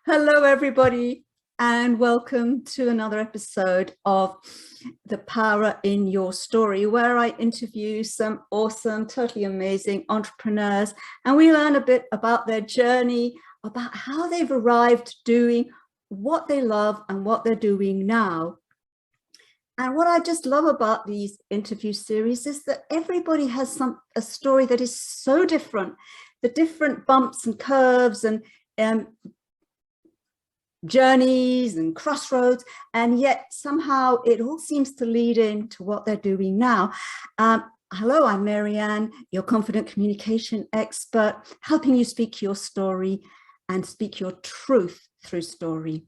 Hello, everybody, and welcome to another episode of The Power in Your Story, where I interview some awesome, totally amazing entrepreneurs, and we learn a bit about their journey, about how they've arrived doing what they love and what they're doing now. And what I just love about these interview series is that everybody has a story that is so different, the different bumps and curves and journeys and crossroads, and yet somehow it all seems to lead into what they're doing now. Hello, I'm Marianne, your confident communication expert, helping you speak your story and speak your truth through story.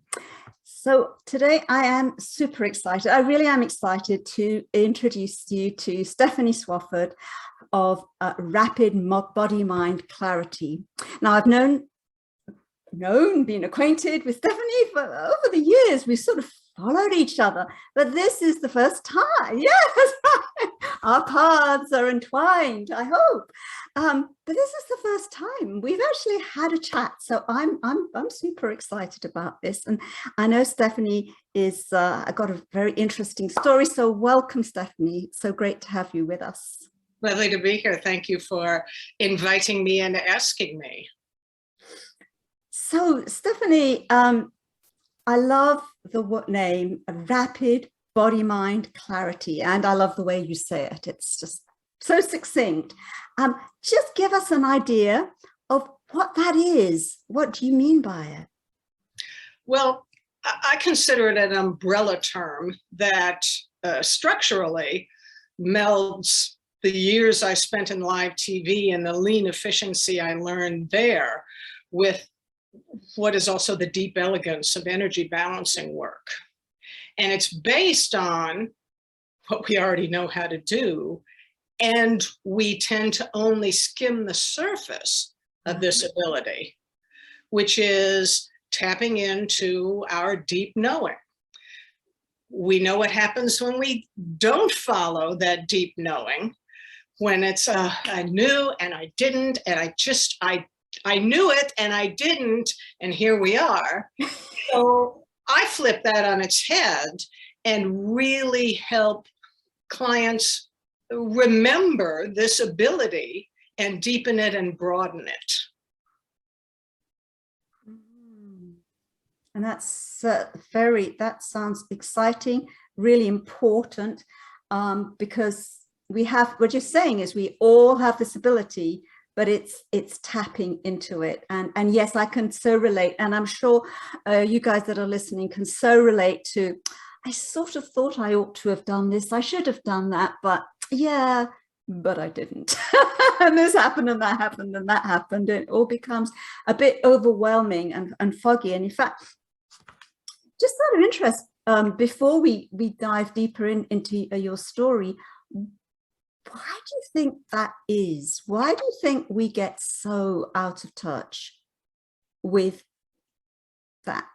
So today I am super excited. I really am excited to introduce you to Stephanie Swafford of RapidBodyMind Clarity. Now, I've been acquainted with Stephanie for over the years. We sort of followed each other, but this is the first time. Yes, our paths are entwined, I hope. But this is the first time we've actually had a chat, so I'm super excited about this. And I know Stephanie is got a very interesting story. So welcome, Stephanie. It's so great to have you with us. Lovely to be here. Thank you for inviting me and asking me. So Stephanie, I love the name Rapid Body Mind Clarity, and I love the way you say it. It's just so succinct. Just give us an idea of what that is. What do you mean by it? Well, I consider it an umbrella term that structurally melds the years I spent in live TV and the lean efficiency I learned there with what is also the deep elegance of energy balancing work. And it's based on what we already know how to do. And we tend to only skim the surface of this ability, which is tapping into our deep knowing. We know what happens when we don't follow that deep knowing, when it's, I knew and I didn't, and I knew it and I didn't, and here we are. So I flip that on its head and really help clients remember this ability and deepen it and broaden it. And that's that sounds exciting, really important, because we have, what you're saying is we all have this ability, but it's tapping into it. And yes, I can so relate. And I'm sure you guys that are listening can so relate to, I sort of thought I ought to have done this. I should have done that, but yeah, but I didn't. And this happened and that happened and that happened. It all becomes a bit overwhelming and foggy. And in fact, just out of interest, before we dive deeper into your story, why do you think that is? Why do you think we get so out of touch with that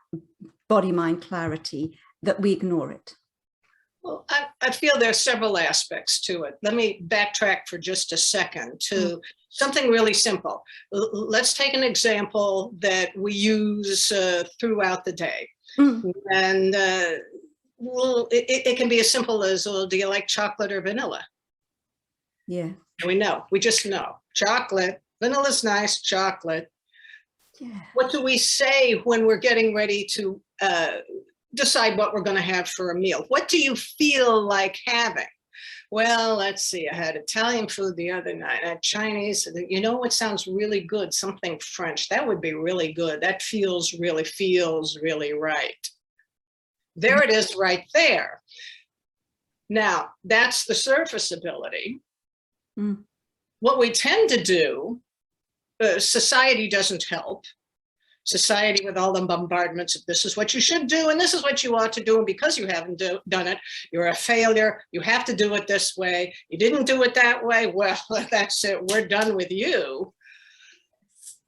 body-mind clarity that we ignore it? Well, I feel there's several aspects to it. Let me backtrack for just a second to something really simple. Let's take an example that we use throughout the day. And well, it can be as simple as, well, do you like chocolate or vanilla? Yeah. We just know. Chocolate, vanilla's nice, chocolate. Yeah. What do we say when we're getting ready to decide what we're going to have for a meal? What do you feel like having? Well, let's see, I had Italian food the other night, I had Chinese. You know what sounds really good? Something French. That would be really good. That feels really right. There it is right there. Now, that's the surface ability. What we tend to do, society doesn't help. Society, with all the bombardments of this is what you should do and this is what you ought to do, and because you haven't done it, you're a failure. You have to do it this way. You didn't do it that way. Well, that's it. We're done with you.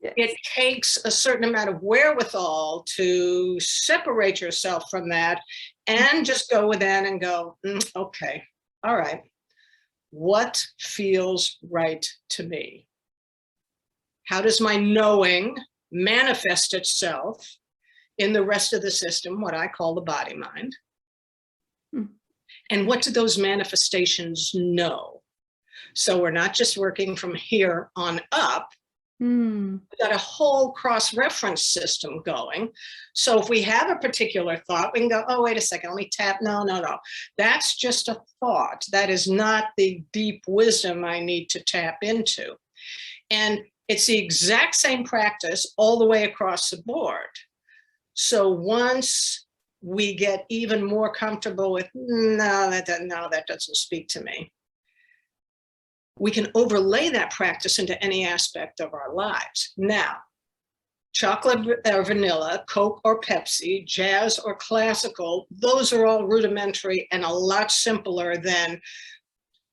Yes. It takes a certain amount of wherewithal to separate yourself from that and just go within and go, okay, all right. What feels right to me? How does my knowing manifest itself in the rest of the system, what I call the body mind. Hmm. And what do those manifestations know? So we're not just working from here on up. We've got a whole cross-reference system going. So if we have a particular thought, we can go, oh, wait a second, let me tap. No. That's just a thought. That is not the deep wisdom I need to tap into. And it's the exact same practice all the way across the board. So once we get even more comfortable with, no, that doesn't speak to me, we can overlay that practice into any aspect of our lives. Now, chocolate or vanilla, Coke or Pepsi, jazz or classical, those are all rudimentary and a lot simpler than,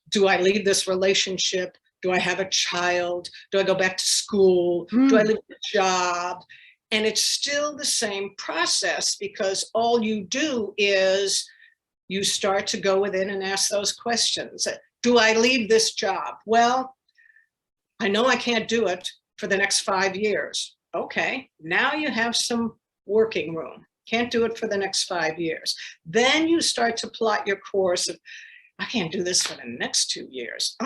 do I leave this relationship? Do I have a child? Do I go back to school? Do I leave a job? And it's still the same process, because all you do is you start to go within and ask those questions. Do I leave this job? Well, I know I can't do it for the next 5 years. Okay, now you have some working room. Can't do it for the next 5 years. Then you start to plot your course of, I can't do this for the next 2 years.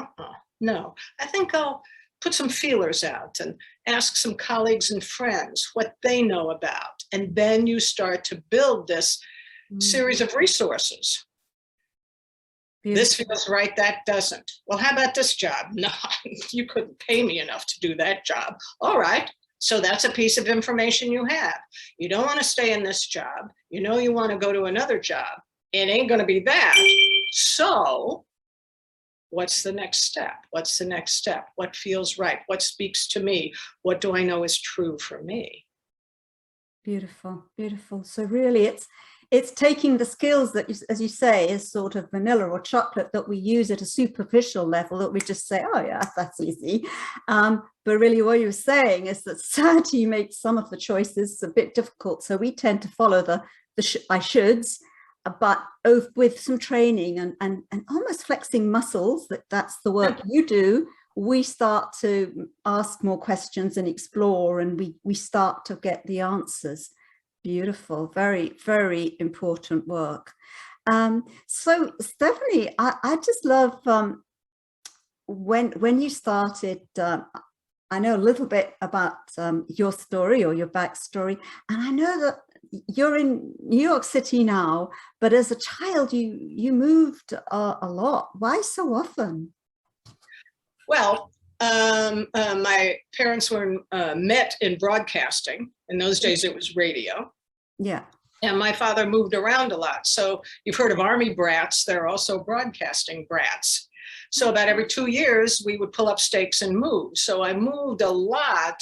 No, I think I'll put some feelers out and ask some colleagues and friends what they know about. And then you start to build this series of resources. Beautiful. This feels right, that doesn't. Well, how about this job? No, you couldn't pay me enough to do that job. All right, so that's a piece of information you have. You don't want to stay in this job. You know you want to go to another job. It ain't going to be that. So what's the next step? What's the next step? What feels right? What speaks to me? What do I know is true for me? Beautiful, beautiful. So really it's taking the skills that, as you say, is sort of vanilla or chocolate that we use at a superficial level, that we just say, oh yeah, that's easy. But really what you're saying is that society makes some of the choices a bit difficult. So we tend to follow the I shoulds, but with some training and almost flexing muscles, that's the work you do, we start to ask more questions and explore, and we start to get the answers. Beautiful, very, very important work. So Stephanie, I just love when you started, I know a little bit about your story or your backstory, and I know that you're in New York City now, but as a child you moved a lot. Why so often? Well, my parents were met in broadcasting. In those days, it was radio. Yeah. And my father moved around a lot. So you've heard of Army brats. There are also broadcasting brats. So about every 2 years, we would pull up stakes and move. So I moved a lot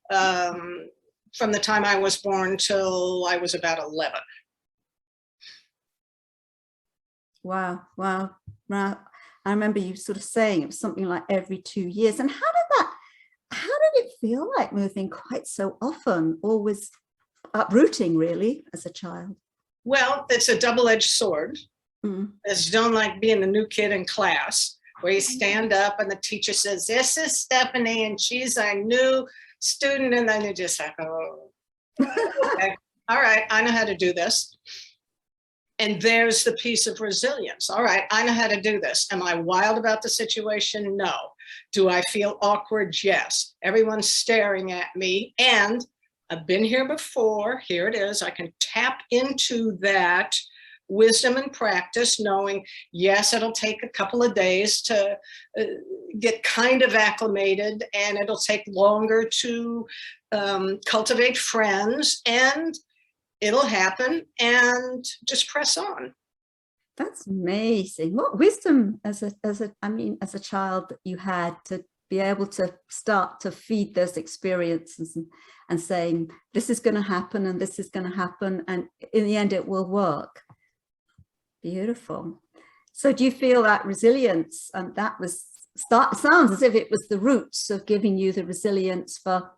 from the time I was born till I was about 11. Wow, wow, wow. I remember you sort of saying it was something like every 2 years. And how did it feel like moving quite so often, always uprooting really as a child? Well, it's a double-edged sword. As you don't like being the new kid in class, where you stand up and the teacher says, this is Stephanie and she's our new student. And then you just like, oh, okay. All right, I know how to do this. And there's the piece of resilience. All right, I know how to do this. Am I wild about the situation? No. Do I feel awkward? Yes. Everyone's staring at me, and I've been here before. Here it is. I can tap into that wisdom and practice, knowing, yes, it'll take a couple of days to get kind of acclimated, and it'll take longer to cultivate friends, and it'll happen, and just press on. That's amazing. What wisdom as a child that you had to be able to start to feed those experiences and saying, this is going to happen and this is going to happen, and in the end it will work. Beautiful. So do you feel that resilience, and that was sounds as if it was the roots of giving you the resilience for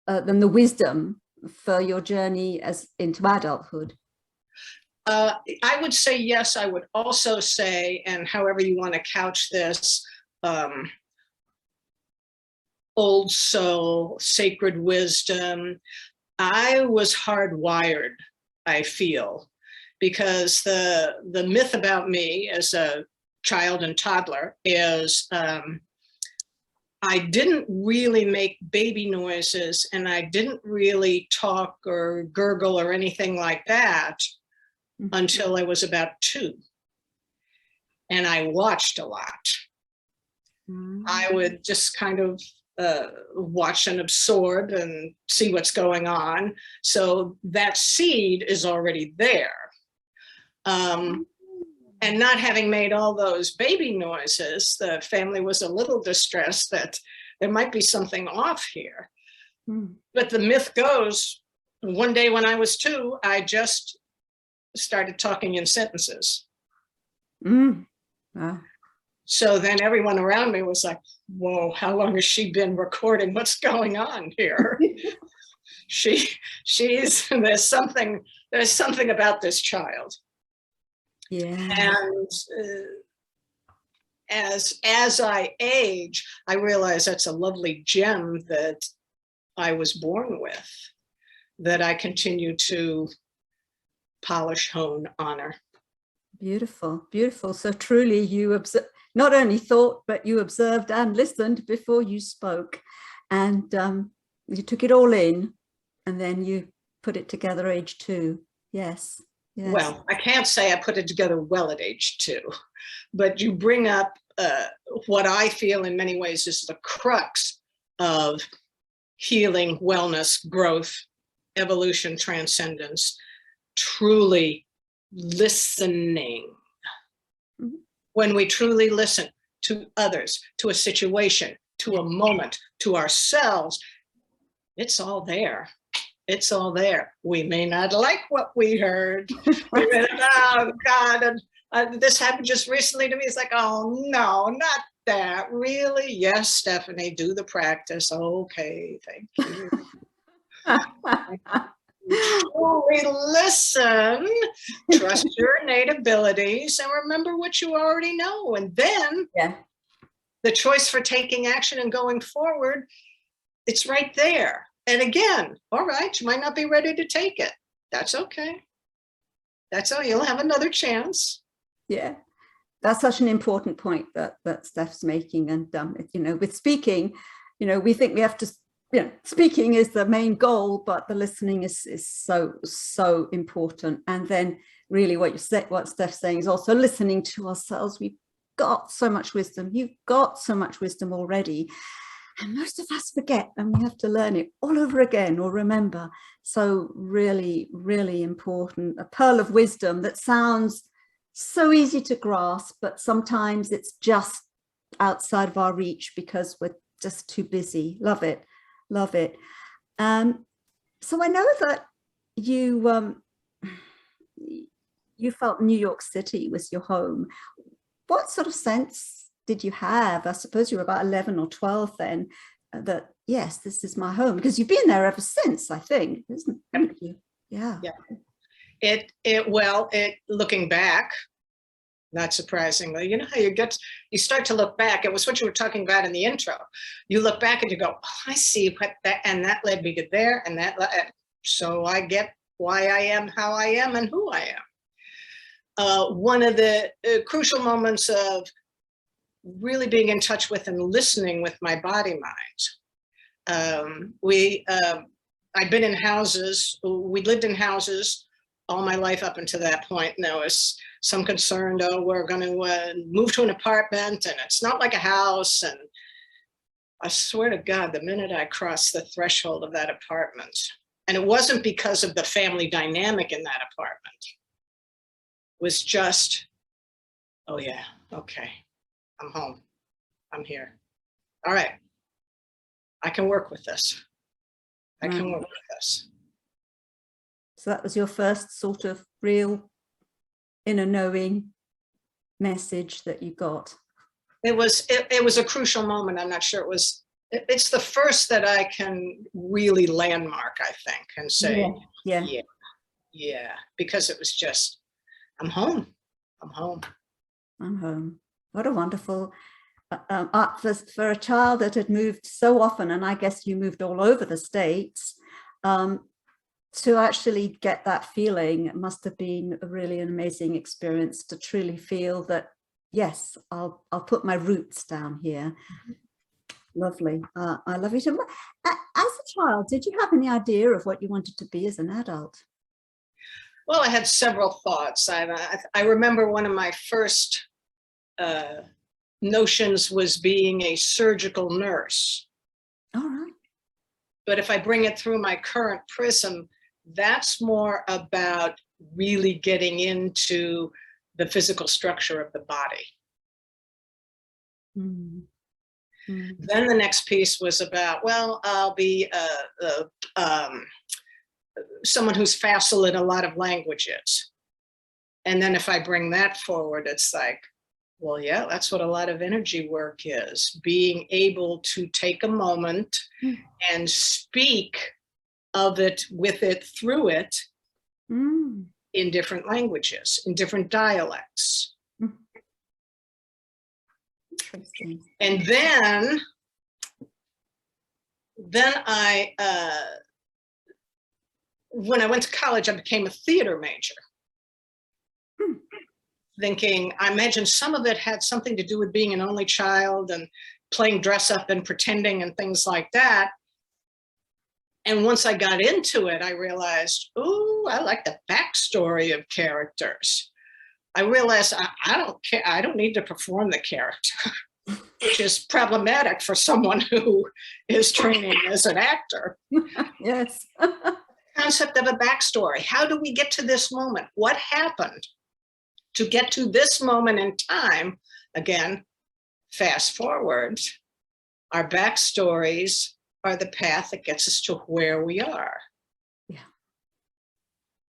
then the wisdom for your journey as into adulthood? I would say yes. I would also say, and however you want to couch this, old soul, sacred wisdom, I was hardwired, I feel, because the myth about me as a child and toddler is I didn't really make baby noises, and I didn't really talk or gurgle or anything like that until I was about 2. And I watched a lot. I would just kind of watch and absorb and see what's going on. So that seed is already there. And not having made all those baby noises, the family was a little distressed that there might be something off here. But the myth goes, one day when I was 2, I just started talking in sentences. Wow. So then everyone around me was like, whoa, how long has she been recording? What's going on here? There's something about this child. Yeah. And as I age, I realize that's a lovely gem that I was born with, that I continue to polish, hone, honor. Beautiful, beautiful. So truly you not only thought, but you observed and listened before you spoke, and you took it all in, and then you put it together age 2. Yes. Yes. Well, I can't say I put it together well at age 2, but you bring up what I feel in many ways is the crux of healing, wellness, growth, evolution, transcendence, truly listening. When we truly listen to others, to a situation, to a moment, to ourselves, it's all there. It's all there. We may not like what we heard. Oh God, and this happened just recently to me. It's like, oh no, not that. Really? Yes, Stephanie, do the practice. Okay, thank you. Truly listen, trust your innate abilities, and remember what you already know. And then the choice for taking action and going forward, it's right there. And again, all right, you might not be ready to take it. That's okay. That's all. You'll have another chance. Yeah, that's such an important point that Steph's making. And with speaking, we think we have to, speaking is the main goal, but the listening is so important. And then really what Steph's saying is also listening to ourselves. We've got so much wisdom. You've got so much wisdom already. And most of us forget, and we have to learn it all over again or remember. So really, really important. A pearl of wisdom that sounds so easy to grasp, but sometimes it's just outside of our reach because we're just too busy. Love it. Love it. So I know that you felt New York City was your home. What sort of sense did you have? I suppose you were about 11 or 12 then, that yes, this is my home, because you've been there ever since, I think, haven't you? Yeah. It looking back, not surprisingly, how you start to look back. It was what you were talking about in the intro. You look back and you go, oh, I see what that, and that led me to there, and so I get why I am how I am and who I am. One of the crucial moments of really being in touch with and listening with my body mind. I'd been in houses, we lived in houses all my life up until that point. And there was some concern, oh, we're going to move to an apartment and it's not like a house. And I swear to God, the minute I crossed the threshold of that apartment, and it wasn't because of the family dynamic in that apartment, it was just, oh yeah, okay. I'm home. I'm here. All right. I can work with this. I can work with this. So that was your first sort of real inner knowing message that you got. It was a crucial moment. I'm not sure it's the first that I can really landmark, I think, and say, yeah, because it was just, I'm home. I'm home. I'm home. What a wonderful, for a child that had moved so often, and I guess you moved all over the States, to actually get that feeling, it must have been a really an amazing experience to truly feel that, yes, I'll put my roots down here. Lovely. I love it. As a child, did you have any idea of what you wanted to be as an adult? Well, I had several thoughts. I remember one of my first notions was being a surgical nurse. All right. But if I bring it through my current prism, that's more about really getting into the physical structure of the body. Mm. Mm. Then the next piece was about, well, I'll be someone who's facile in a lot of languages. And then if I bring that forward, it's like, well, yeah, that's what a lot of energy work is, being able to take a moment and speak of it, with it, through it, in different languages, in different dialects. Interesting. And then I, when I went to college, I became a theater major. Thinking, I imagine some of it had something to do with being an only child and playing dress up and pretending and things like that. And once I got into it, I realized, ooh, I like the backstory of characters. I realized I don't care. I don't need to perform the character, which is problematic for someone who is training as an actor. Yes. Concept of a backstory. How do we get to this moment? What happened to get to this moment in time? Again, fast forward. Our backstories are the path that gets us to where we are. Yeah.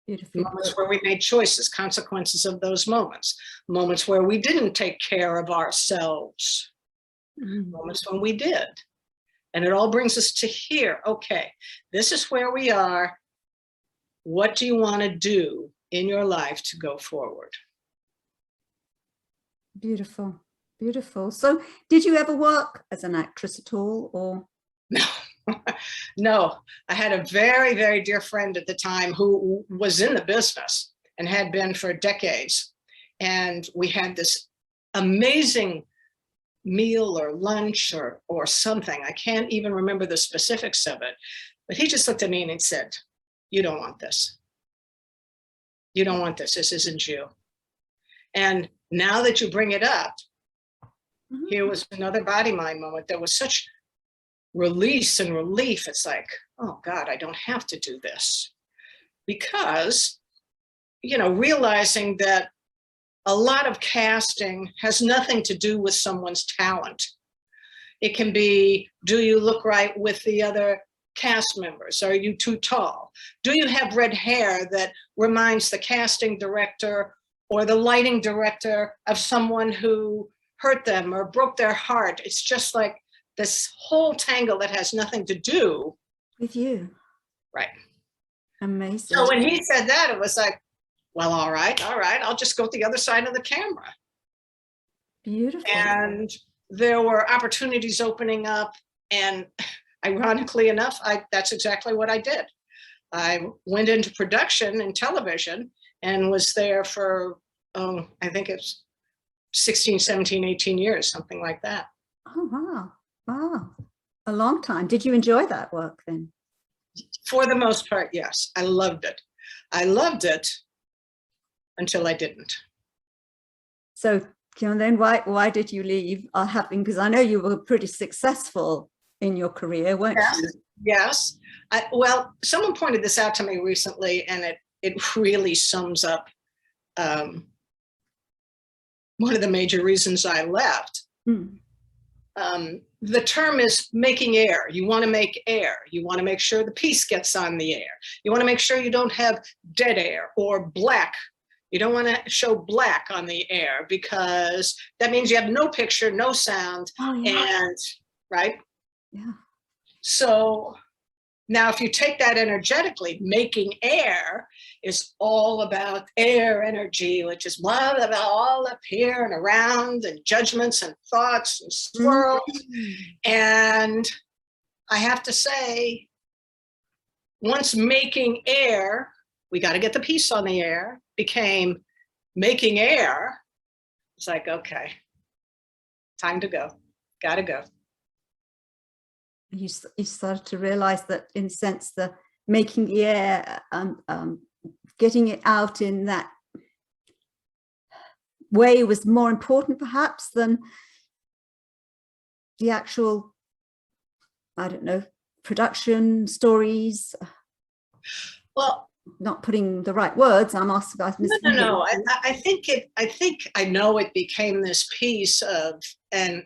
Beautiful. Moments where we made choices, consequences of those moments. Moments where we didn't take care of ourselves. Moments when we did. And it all brings us to here. Okay, this is where we are. What do you want to do in your life to go forward? Beautiful. Beautiful. So did you ever work as an actress at all, or? No, no. I had a very, very dear friend at the time who was in the business and had been for decades. And we had this amazing meal or lunch or something. I can't even remember the specifics of it. But he just looked at me and he said, you don't want this. You don't want this. This isn't you. And now that you bring it up, here was another body-mind moment. There was such release and relief. It's like, oh God, I don't have to do this. Because, you know, realizing that a lot of casting has nothing to do with someone's talent. It can be, do you look right with the other cast members? Are you too tall? Do you have red hair that reminds the casting director or the lighting director of someone who hurt them or broke their heart? It's just like this whole tangle that has nothing to do with you. Right. Amazing. So when he said that, it was like, well, all right, I'll just go to the other side of the camera. Beautiful. And there were opportunities opening up, and ironically enough, that's exactly what I did. I went into production in television and was there for, I think it's 16, 17, 18 years, something like that. Oh, wow. Wow. A long time. Did you enjoy that work then? For the most part, yes. I loved it. I loved it until I didn't. So, then why did you leave? Because I know you were pretty successful in your career, weren't you? Yes. Well, someone pointed this out to me recently, and it really sums up one of the major reasons I left. The term is making air. You want to make air. You want to make sure the piece gets on the air. You want to make sure you don't have dead air or black. You don't want to show black on the air, because that means you have no picture, no sound, and right? Yeah. So now if you take that energetically, making air is all about air energy, which is all up here and around, and judgments and thoughts and swirls. And I have to say, once making air, we got to get the piece on the air, became making air. It's like, okay, time to go, gotta go. You started to realize that, in a sense, the making the air, getting it out in that way was more important perhaps than the actual, I don't know, production, stories. Well, not putting the right words, I'm asking. No. I think I know it became this piece of, and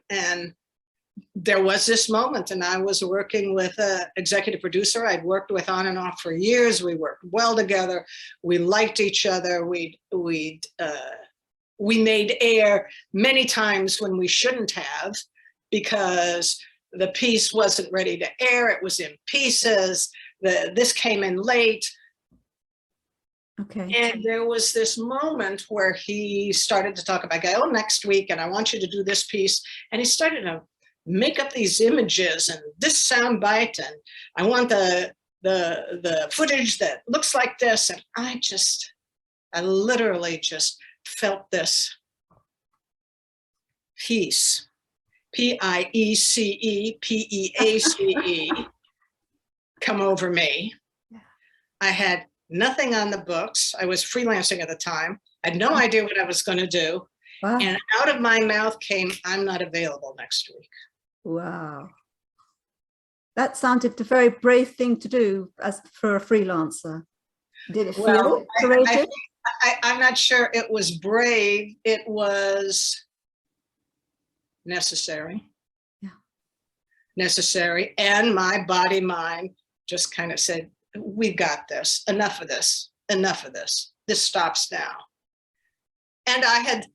there was this moment, and I was working with an executive producer I'd worked with on and off for years. We worked well together. We liked each other. We made air many times when we shouldn't have, because the piece wasn't ready to air. It was in pieces. This came in late. Okay. And there was this moment where he started to talk about, oh, next week, and I want you to do this piece. And he started to make up these images and this sound bite, and I want the footage that looks like this. And I literally just felt this peace, P-I-E-C-E, P-E-A-C-E, come over me. Yeah. I had nothing on the books. I was freelancing at the time. I had no idea what I was going to do. Wow. And out of my mouth came, I'm not available next week. Wow. That sounded a very brave thing to do for a freelancer. Did it feel courageous? I'm not sure it was brave. It was necessary. Yeah. Necessary. And my body, mind just kind of said, we've got this. Enough of this. Enough of this. This stops now. And I had,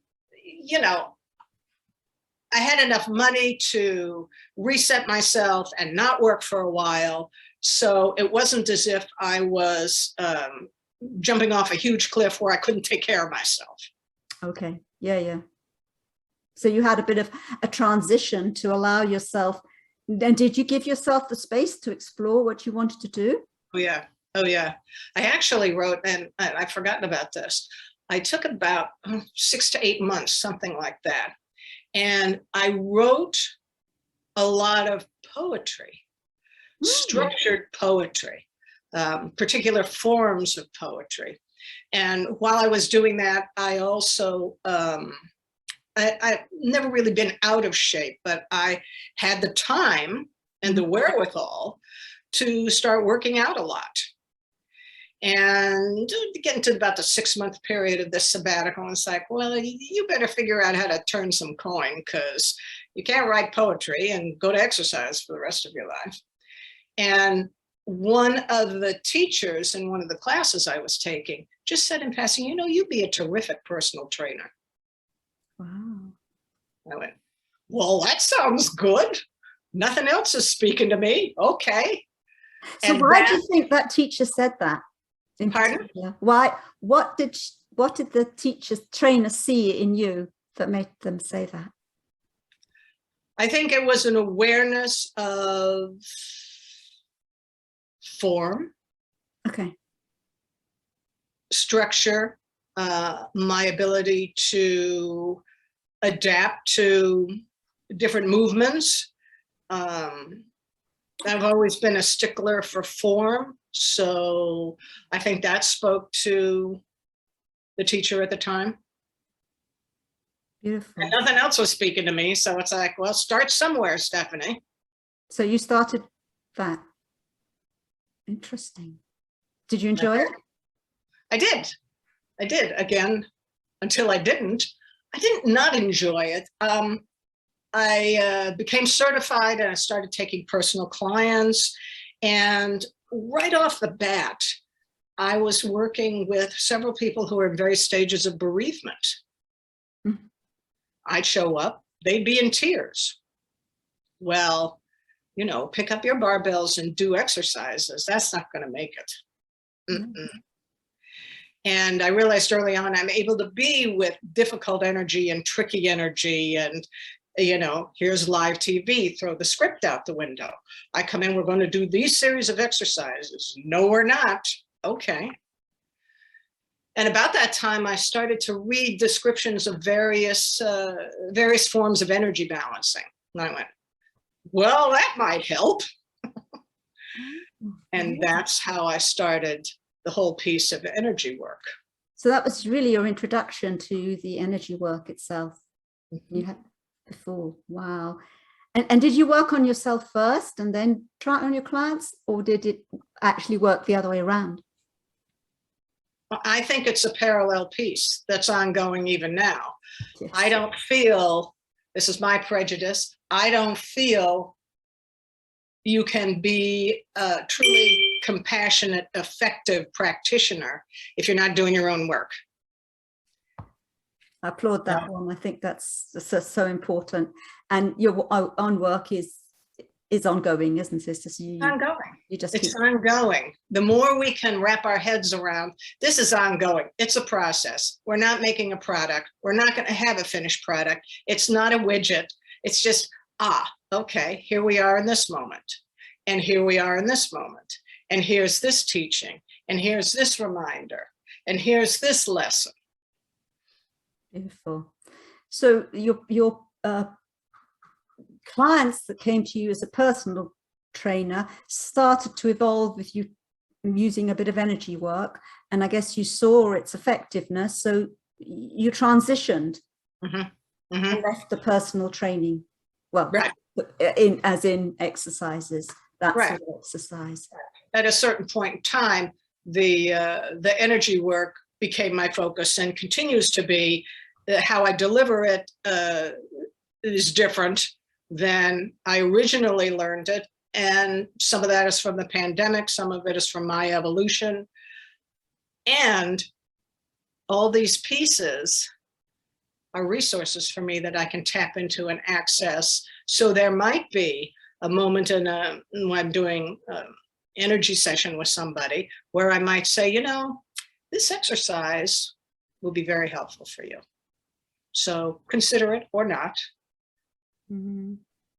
I had enough money to reset myself and not work for a while. So it wasn't as if I was jumping off a huge cliff where I couldn't take care of myself. Okay. Yeah. So you had a bit of a transition to allow yourself. And did you give yourself the space to explore what you wanted to do? Oh, yeah. I actually wrote, and I've forgotten about this. I took about 6 to 8 months, something like that. And I wrote a lot of poetry, structured poetry, particular forms of poetry. And while I was doing that, I also, I've never really been out of shape, but I had the time and the wherewithal to start working out a lot. And getting to about the 6-month period of this sabbatical, it's like, well, you better figure out how to turn some coin, because you can't write poetry and go to exercise for the rest of your life. And one of the teachers in one of the classes I was taking just said in passing, you'd be a terrific personal trainer. Wow. I went, well, that sounds good. Nothing else is speaking to me. Okay. So why do you think that teacher said that? Pardon? Why? What did the trainer see in you that made them say that? I think it was an awareness of form. Okay. Structure, my ability to adapt to different movements. I've always been a stickler for form, so I think that spoke to the teacher at the time. Beautiful. And nothing else was speaking to me, so it's like, well, start somewhere, Stephanie. So you started that. Interesting. Did you enjoy it? I did. Again, until I didn't. I did not enjoy it. I became certified and I started taking personal clients. And right off the bat, I was working with several people who were in various stages of bereavement. Mm-hmm. I'd show up, they'd be in tears. Well, pick up your barbells and do exercises. That's not going to make it. Mm-mm. And I realized early on, I'm able to be with difficult energy and tricky energy and You know, here's live TV, throw the script out the window. I come in, we're going to do these series of exercises. No, we're not. Okay. And about that time, I started to read descriptions of various forms of energy balancing. And I went, well, that might help. And that's how I started the whole piece of energy work. So that was really your introduction to the energy work itself. You had before. Wow. And did you work on yourself first and then try it on your clients, or did it actually work the other way around? I think it's a parallel piece that's ongoing even now. Yes. I don't feel, this is my prejudice, I don't feel you can be a truly compassionate, effective practitioner if you're not doing your own work. I applaud that one. I think that's so important. And your own work is ongoing, isn't it? It's just ongoing. It's ongoing. The more we can wrap our heads around, this is ongoing. It's a process. We're not making a product. We're not going to have a finished product. It's not a widget. It's just, okay, here we are in this moment. And here we are in this moment. And here's this teaching. And here's this reminder. And here's this lesson. Beautiful. So your clients that came to you as a personal trainer started to evolve with you using a bit of energy work, and I guess you saw its effectiveness, so you transitioned and left the personal training. Well, as in exercises. That's right. Exercise. At a certain point in time, the energy work became my focus and continues to be. How I deliver it is different than I originally learned it. And some of that is from the pandemic. Some of it is from my evolution. And all these pieces are resources for me that I can tap into and access. So there might be a moment when I'm doing an energy session with somebody where I might say, you know, this exercise will be very helpful for you. So consider it or not.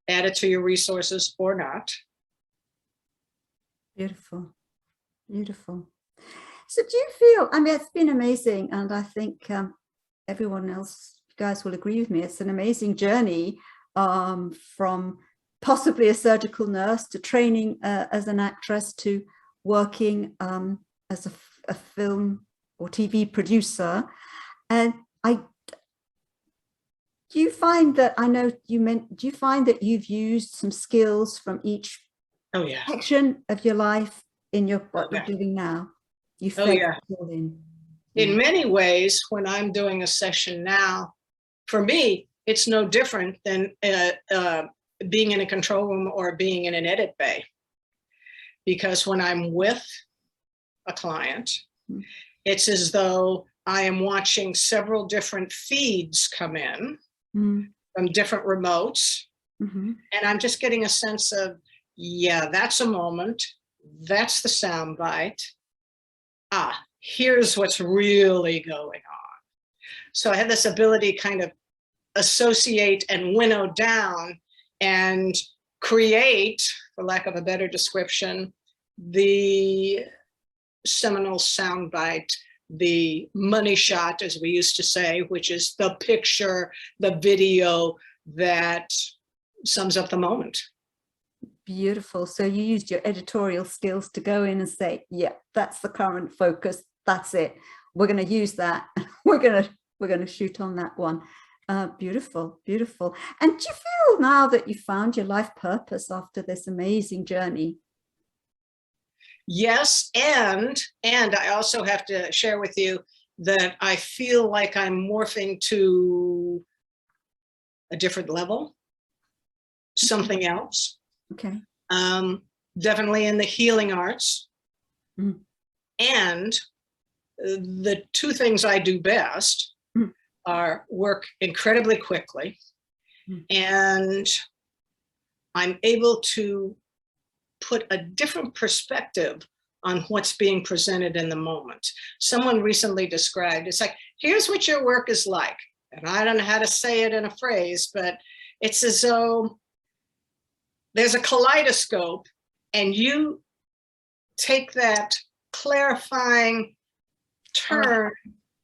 Add it to your resources or not. Beautiful. Beautiful. So do you feel, I mean, it's been amazing, and I think everyone else, you guys will agree with me, it's an amazing journey from possibly a surgical nurse to training as an actress to working as a film or TV producer. And do you find that, I know you meant, do you find that you've used some skills from each section of your life in what you're doing now? You in many ways, when I'm doing a session now, for me, it's no different than being in a control room or being in an edit bay. Because when I'm with a client, it's as though I am watching several different feeds come in from different remotes. And I'm just getting a sense of, yeah, that's a moment. That's the sound bite. Here's what's really going on. So I have this ability to kind of associate and winnow down and create, for lack of a better description, the seminal soundbite, the money shot, as we used to say, which is the picture, the video that sums up the moment. Beautiful. So you used your editorial skills to go in and say, yeah, that's the current focus. That's it. We're going to use that. We're going to shoot on that one. Beautiful, beautiful. And do you feel now that you found your life purpose after this amazing journey? Yes, and I also have to share with you that I feel like I'm morphing to a different level, something else. Okay. Definitely in the healing arts. And the two things I do best are work incredibly quickly, and I'm able to put a different perspective on what's being presented in the moment. Someone recently described, it's like, here's what your work is like. And I don't know how to say it in a phrase, but It's as though there's a kaleidoscope and you take that clarifying turn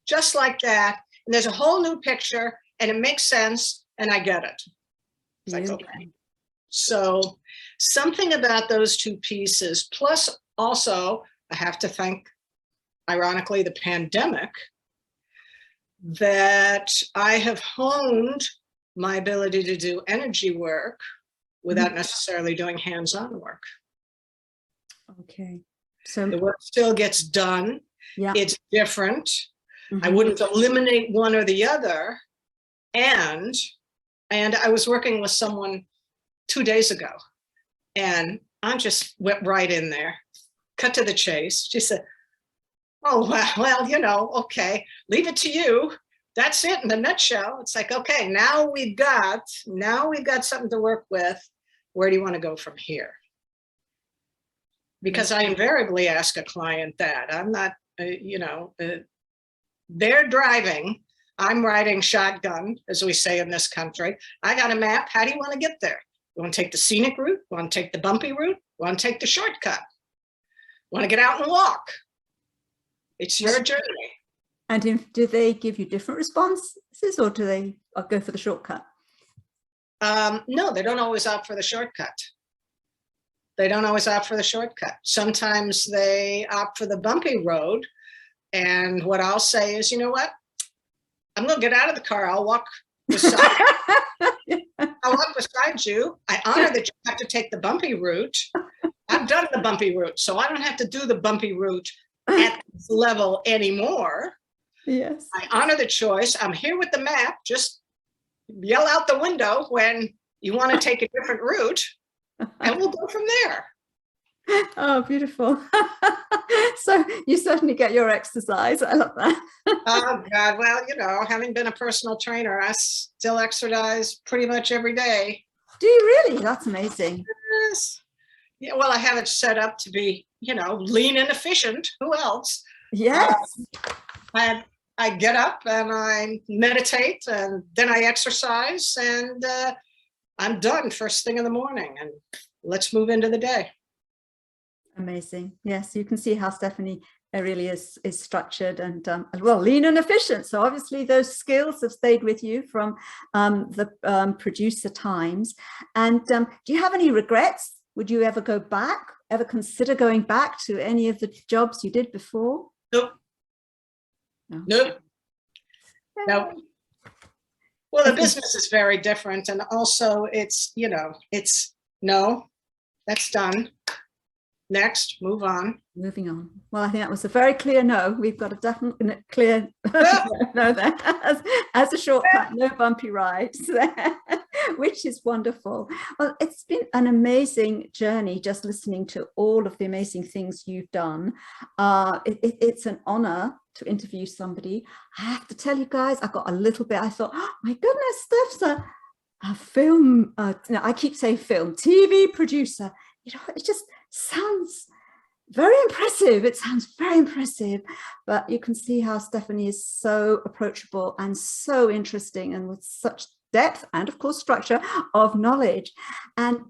just like that, and there's a whole new picture and it makes sense and I get it. It's like, okay. So something about those two pieces, plus also I have to thank, ironically, the pandemic, that I have honed my ability to do energy work without necessarily doing hands-on work. Okay. So the work still gets done. Yeah. It's different. I wouldn't eliminate one or the other. And I was working with someone 2 days ago, and I just went right in there, cut to the chase. She said, oh, well, you know, okay, leave it to you. That's it in a nutshell. It's like, okay, now we've got something to work with. Where do you want to go from here? Because I invariably ask a client that. I'm not, they're driving, I'm riding shotgun, as we say in this country. I got a map. How do you want to get there? You want to take the scenic route? You want to take the bumpy route? You want to take the shortcut? You want to get out and walk? It's your journey. And do they give you different responses, or do they go for the shortcut? No, they don't always opt for the shortcut. They don't always opt for the shortcut. Sometimes they opt for the bumpy road. And what I'll say is, you know what? I'm going to get out of the car. I'll walk beside you. I honor that you have to take the bumpy route. I've done the bumpy route, so I don't have to do the bumpy route at this level anymore. Yes. I honor the choice. I'm here with the map. Just yell out the window when you want to take a different route, and we'll go from there. Oh, beautiful. So you certainly get your exercise. I love that. Oh, God. Well, you know, having been a personal trainer, I still exercise pretty much every day. Do you really? That's amazing. Yes. Yeah, well, I have it set up to be, you know, lean and efficient. Who else? Yes. I get up and I meditate, and then I exercise, and I'm done first thing in the morning, and let's move into the day. Amazing. Yes, you can see how Stephanie really is structured and well, lean and efficient. So obviously those skills have stayed with you from the producer times. And do you have any regrets? Would you ever go back, ever consider going back to any of the jobs you did before? Nope. No. Nope. No. Well, the business is very different. And also it's, you know, it's no, that's done. Next, move on. Moving on. Well, I think that was a very clear no. We've got a definite clear no there. As a shortcut, no bumpy rides there, which is wonderful. Well, it's been an amazing journey just listening to all of the amazing things you've done. It's an honor to interview somebody. I have to tell you guys, I got a little bit, I thought, oh my goodness, Steph's a film, I keep saying film, TV producer. You know, it just sounds very impressive. It sounds very impressive, but you can see how Stephanie is so approachable and so interesting, and with such depth and of course structure of knowledge. And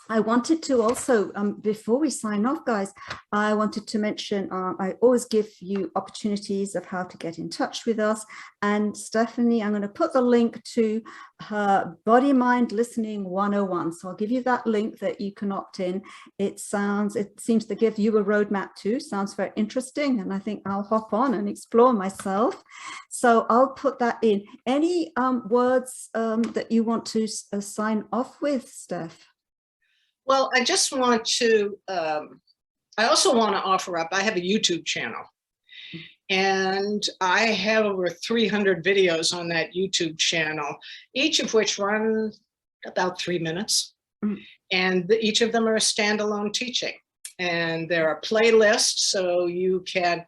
I wanted to also, before we sign off, guys, I wanted to mention, I always give you opportunities of how to get in touch with us. And Stephanie, I'm going to put the link to her BodyMind Listening 101. So I'll give you that link that you can opt in. It seems to give you a roadmap too. Sounds very interesting. And I think I'll hop on and explore myself. So I'll put that in. Any words that you want to sign off with, Steph? Well, I just want to, I also want to offer up, I have a YouTube channel, and I have over 300 videos on that YouTube channel, each of which run about 3 minutes. And each of them are a standalone teaching. And there are playlists, so you can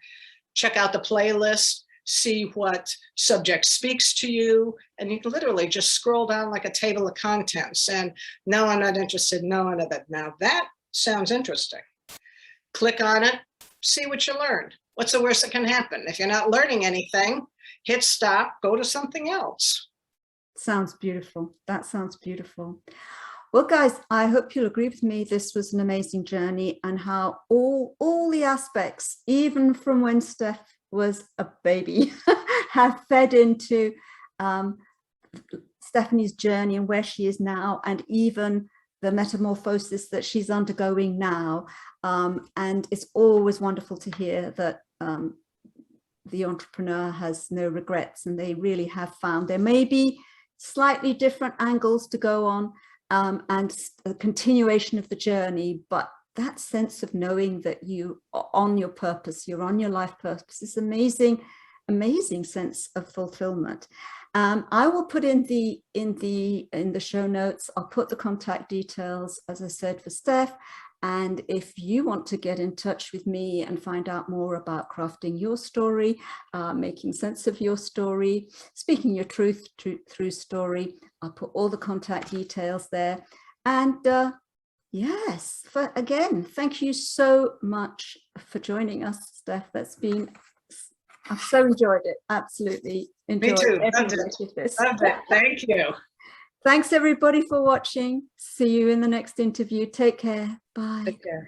check out the playlist, see what subject speaks to you, and you can literally just scroll down like a table of contents. And no, I'm not interested. No, I'm not that. Now that sounds interesting. Click on it, see what you learned. What's the worst that can happen? If you're not learning anything, hit stop, go to something else. Sounds beautiful. That sounds beautiful. Well, guys, I hope you'll agree with me. This was an amazing journey, and how all the aspects, even from when Steph was a baby, have fed into Stephanie's journey and where she is now, and even the metamorphosis that she's undergoing now. And it's always wonderful to hear that the entrepreneur has no regrets, and they really have found there may be slightly different angles to go on, and a continuation of the journey, but that sense of knowing that you are on your purpose, you're on your life purpose, is amazing sense of fulfillment. I will put in the show notes, I'll put the contact details, as I said, for Steph. And if you want to get in touch with me and find out more about crafting your story, making sense of your story, speaking your truth through story, I'll put all the contact details there. And yes, again, thank you so much for joining us, Steph. I've so enjoyed it. Absolutely enjoyed every minute of this. Loved it. Thank you. Thanks everybody for watching. See you in the next interview. Take care. Bye. Take care.